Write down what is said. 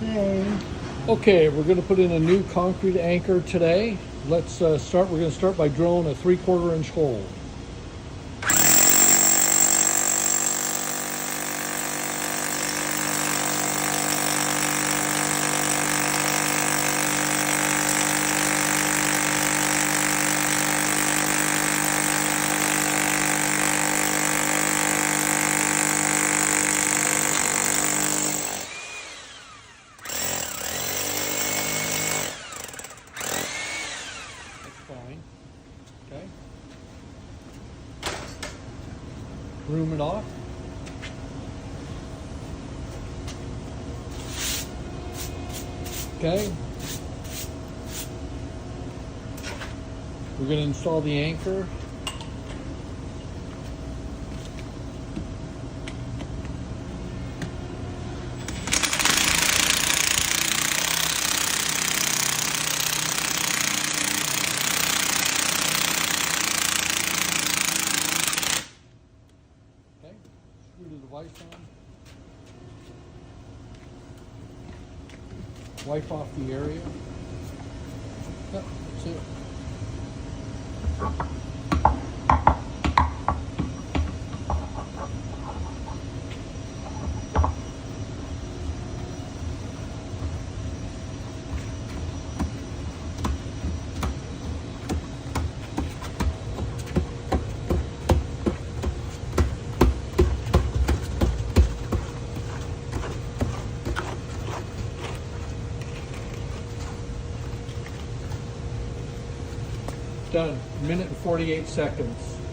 Okay, we're going to put in a new concrete anchor today. Let's start. We're going to start by drilling a 3/4 inch hole. Fine. Okay. Room it off. Okay. We're going to install the anchor. Screw the device on. Wipe off the area. Yep, that's it. Done. 1 minute and 48 seconds.